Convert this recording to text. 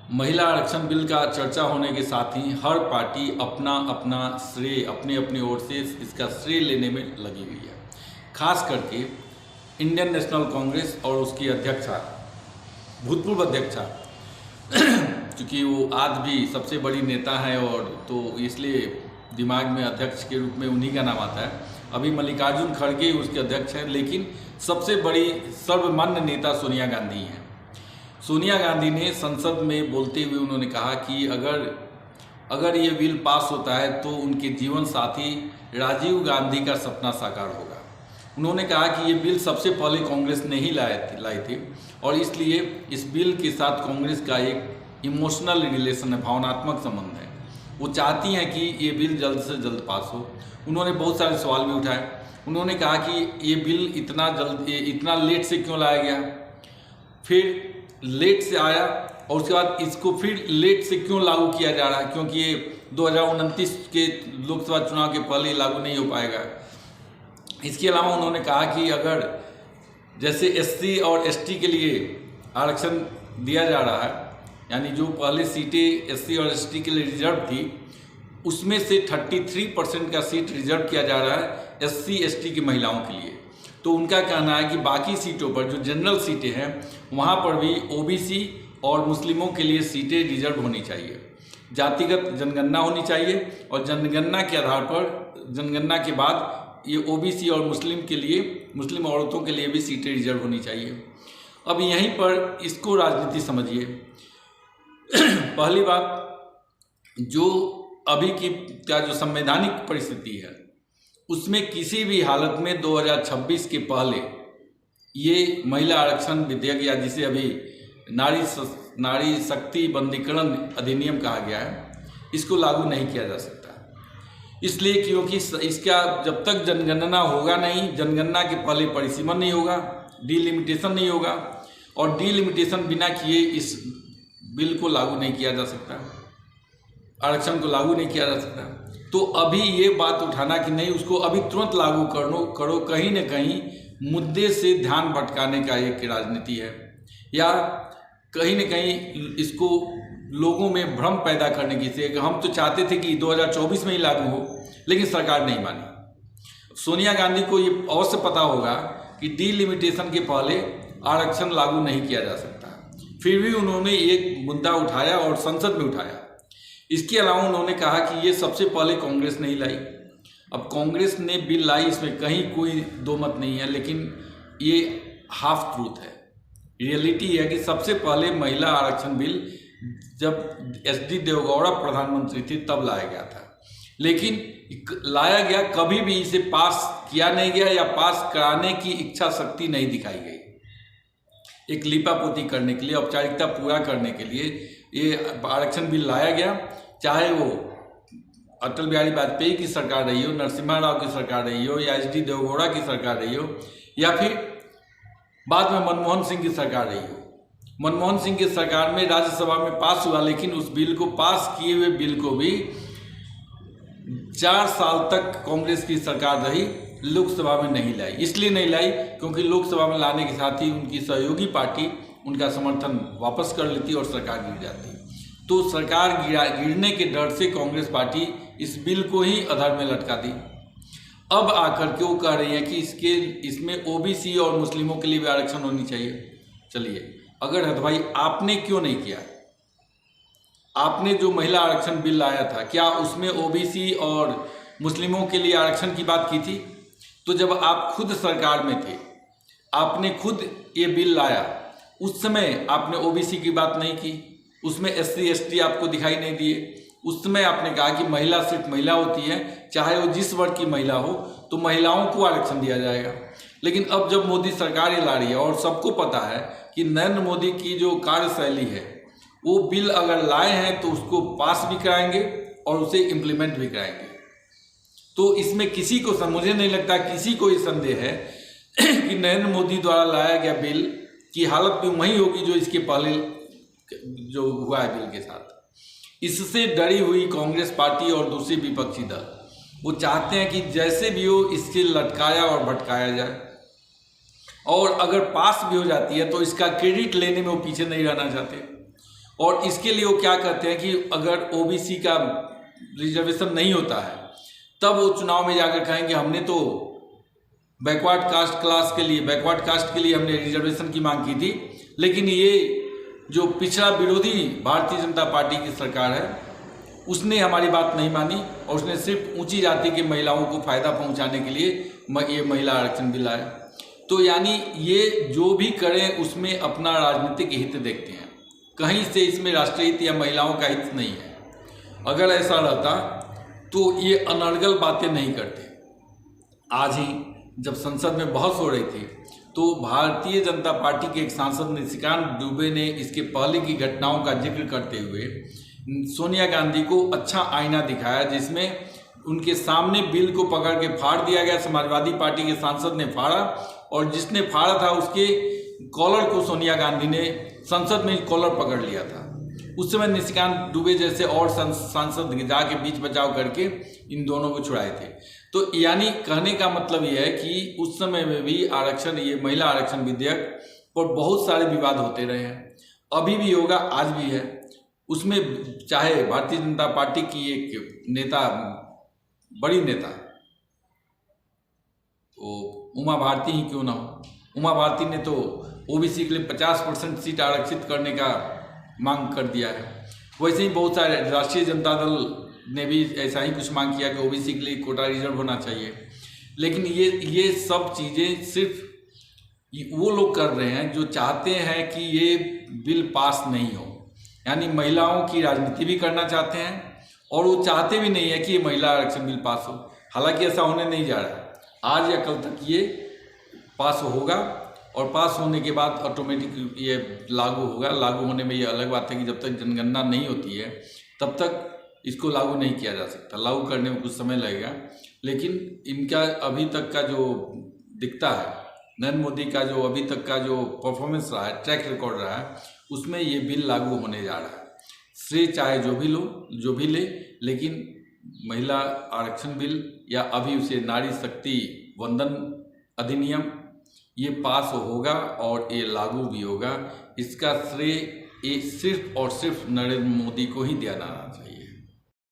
महिला आरक्षण बिल का चर्चा होने के साथ ही हर पार्टी अपना अपना श्रेय अपनी अपनी ओर से इसका श्रेय लेने में लगी हुई है। खास करके इंडियन नेशनल कांग्रेस और उसकी अध्यक्षा, भूतपूर्व अध्यक्षा क्योंकि वो आज भी सबसे बड़ी नेता है और तो इसलिए दिमाग में अध्यक्ष के रूप में उन्हीं का नाम आता है। अभी मल्लिकार्जुन खड़गे उसके अध्यक्ष हैं, लेकिन सबसे बड़ी सर्वमान्य नेता सोनिया गांधी हैं। सोनिया गांधी ने संसद में बोलते हुए उन्होंने कहा कि अगर ये बिल पास होता है तो उनके जीवन साथी राजीव गांधी का सपना साकार होगा। उन्होंने कहा कि ये बिल सबसे पहले कांग्रेस ने ही लाई थी और इसलिए इस बिल के साथ कांग्रेस का एक इमोशनल रिलेशन है, भावनात्मक संबंध है। वो चाहती हैं कि ये बिल जल्द से जल्द पास हो। उन्होंने बहुत सारे सवाल भी उठाए। उन्होंने कहा कि ये बिल इतना लेट से क्यों लाया गया, फिर लेट से आया और उसके बाद इसको फिर लेट से क्यों लागू किया जा रहा है, क्योंकि ये 2029 के लोकसभा चुनाव के पहले लागू नहीं हो पाएगा। इसके अलावा उन्होंने कहा कि अगर जैसे SC और ST के लिए आरक्षण दिया जा रहा है, यानी जो पहले सीटें SC और ST के लिए रिजर्व थी, उसमें से 33% का सीट रिजर्व किया जा रहा है SC ST की महिलाओं के लिए। तो उनका कहना है कि बाकी सीटों पर जो जनरल सीटें हैं वहाँ पर भी OBC और मुस्लिमों के लिए सीटें रिजर्व होनी चाहिए। जातिगत जनगणना होनी चाहिए और जनगणना के आधार पर जनगणना के बाद ये OBC और मुस्लिम औरतों के लिए भी सीटें रिजर्व होनी चाहिए। अब यहीं पर इसको राजनीति समझिए। पहली बात, जो अभी की क्या जो संवैधानिक परिस्थिति है उसमें किसी भी हालत में 2026 के पहले ये महिला आरक्षण विधेयक, या जिसे अभी नारी शक्ति बंदीकरण अधिनियम कहा गया है, इसको लागू नहीं किया जा सकता। इसलिए क्योंकि इसका जब तक जनगणना होगा नहीं, जनगणना के पहले परिसीमन नहीं होगा, डिलिमिटेशन नहीं होगा, और डिलिमिटेशन बिना किए इस बिल को लागू नहीं किया जा सकता, आरक्षण को लागू नहीं किया जा सकता। तो अभी ये बात उठाना कि नहीं उसको अभी तुरंत लागू करो कहीं न कहीं मुद्दे से ध्यान भटकाने का एक राजनीति है, या कहीं न कहीं इसको लोगों में भ्रम पैदा करने की से। हम तो चाहते थे कि 2024 में ही लागू हो, लेकिन सरकार नहीं मानी। सोनिया गांधी को ये अवश्य पता होगा कि डिलिमिटेशन के पहले आरक्षण लागू नहीं किया जा सकता, फिर भी उन्होंने एक मुद्दा उठाया और संसद में उठाया। इसके अलावा उन्होंने कहा कि ये सबसे पहले कांग्रेस ने ही लाई। अब कांग्रेस ने बिल लाई, इसमें कहीं कोई दो मत नहीं है, लेकिन ये हाफ ट्रूथ है। रियलिटी है कि सबसे पहले महिला आरक्षण बिल जब SD देवगौड़ा प्रधानमंत्री थे तब लाया गया था, लेकिन लाया गया, कभी भी इसे पास किया नहीं गया या पास कराने की इच्छा शक्ति नहीं दिखाई गई। एक लीपापोती करने के लिए, औपचारिकता पूरा करने के लिए ये आरक्षण बिल लाया गया, चाहे वो अटल बिहारी वाजपेयी की सरकार रही हो, नरसिम्हा राव की सरकार रही हो, या SD देवगौड़ा की सरकार रही हो, या फिर बाद में मनमोहन सिंह की सरकार रही हो। मनमोहन सिंह की सरकार में राज्यसभा में पास हुआ, लेकिन उस बिल को पास किए हुए बिल को भी 4 साल तक कांग्रेस की सरकार रही, लोकसभा में नहीं लाई। इसलिए नहीं लाई क्योंकि लोकसभा में लाने के साथ ही उनकी सहयोगी पार्टी उनका समर्थन वापस कर लेती और सरकार गिर जाती। तो सरकार गिरने के डर से कांग्रेस पार्टी इस बिल को ही अधर में लटका दी। अब आकर के वो कह रही है कि इसमें OBC और मुस्लिमों के लिए भी आरक्षण होनी चाहिए। चलिए, अगर है तो भाई आपने क्यों नहीं किया? आपने जो महिला आरक्षण बिल लाया था, क्या उसमें OBC और मुस्लिमों के लिए आरक्षण की बात की थी? तो जब आप खुद सरकार में थे, आपने खुद ये बिल लाया, उस समय आपने OBC की बात नहीं की, उसमें SC ST आपको दिखाई नहीं दिए। उस समय आपने कहा कि महिला सिर्फ महिला होती है, चाहे वो जिस वर्ग की महिला हो, तो महिलाओं को आरक्षण दिया जाएगा। लेकिन अब जब मोदी सरकार ये ला रही है और सबको पता है कि नरेंद्र मोदी की जो कार्यशैली है, वो बिल अगर लाए हैं तो उसको पास भी कराएंगे और उसे इम्प्लीमेंट भी कराएंगे। तो इसमें किसी को, मुझे नहीं लगता किसी को ये संदेह है कि नरेंद्र मोदी द्वारा लाया गया बिल की हालत भी वही होगी जो इसके पहले जो हुआ है बिल के साथ। इससे डरी हुई कांग्रेस पार्टी और दूसरे विपक्षी दल वो चाहते हैं कि जैसे भी हो इससे लटकाया और भटकाया जाए, और अगर पास भी हो जाती है तो इसका क्रेडिट लेने में वो पीछे नहीं रहना चाहते। और इसके लिए वो क्या कहते हैं कि अगर ओबीसी का रिजर्वेशन नहीं होता है तब वो चुनाव में जाकर कहेंगे हमने तो बैकवर्ड कास्ट के लिए हमने रिजर्वेशन की मांग की थी, लेकिन ये जो पिछड़ा विरोधी भारतीय जनता पार्टी की सरकार है उसने हमारी बात नहीं मानी और उसने सिर्फ ऊंची जाति की महिलाओं को फायदा पहुंचाने के लिए ये महिला आरक्षण बिल लाया। तो यानी ये जो भी करें उसमें अपना राजनीतिक हित देखते हैं, कहीं से इसमें राष्ट्रीय हित या महिलाओं का हित नहीं है। अगर ऐसा रहता तो ये अनर्गल बातें नहीं करते। आज ही जब संसद में बहस हो रही थी तो भारतीय जनता पार्टी के एक सांसद निशिकांत दुबे ने इसके पहले की घटनाओं का जिक्र करते हुए सोनिया गांधी को अच्छा आईना दिखाया, जिसमें उनके सामने बिल को पकड़ के फाड़ दिया गया। समाजवादी पार्टी के सांसद ने फाड़ा और जिसने फाड़ा था उसके कॉलर को सोनिया गांधी ने संसद में कॉलर पकड़ लिया था। उस समय निशिकांत दुबे जैसे और सांसद जाके बीच बचाव करके इन दोनों को छुड़ाए थे। तो यानी कहने का मतलब यह है कि उस समय में भी आरक्षण, ये महिला आरक्षण विधेयक पर बहुत सारे विवाद होते रहे हैं, अभी भी होगा, आज भी है। उसमें चाहे भारतीय जनता पार्टी की एक नेता, बड़ी नेता तो उमा भारती ही क्यों ना हो, उमा भारती ने तो ओबीसी के लिए 50% सीट आरक्षित करने का मांग कर दिया है। वैसे ही बहुत सारे, राष्ट्रीय जनता दल ने भी ऐसा ही कुछ मांग किया कि ओबीसी के लिए कोटा रिजर्व होना चाहिए। लेकिन ये सब चीज़ें सिर्फ वो लोग कर रहे हैं जो चाहते हैं कि ये बिल पास नहीं हो, यानी महिलाओं की राजनीति भी करना चाहते हैं और वो चाहते भी नहीं है कि ये महिला आरक्षण बिल पास हो। हालांकि ऐसा होने नहीं जा रहा है, आज या कल तक ये पास होगा और पास होने के बाद ऑटोमेटिक ये लागू होगा। लागू होने में ये अलग बात है कि जब तक जनगणना नहीं होती है तब तक इसको लागू नहीं किया जा सकता, लागू करने में कुछ समय लगेगा। लेकिन इनका अभी तक का जो दिखता है, नरेंद्र मोदी का जो अभी तक का जो परफॉर्मेंस रहा है, ट्रैक रिकॉर्ड रहा है, उसमें ये बिल लागू होने जा रहा है। श्रेय चाहे जो भी ले, लेकिन महिला आरक्षण बिल या अभी उसे नारी शक्ति वंदन अधिनियम ये पास होगा और ये लागू भी होगा। इसका श्रेय सिर्फ और सिर्फ नरेंद्र मोदी को ही दिया जाना चाहिए।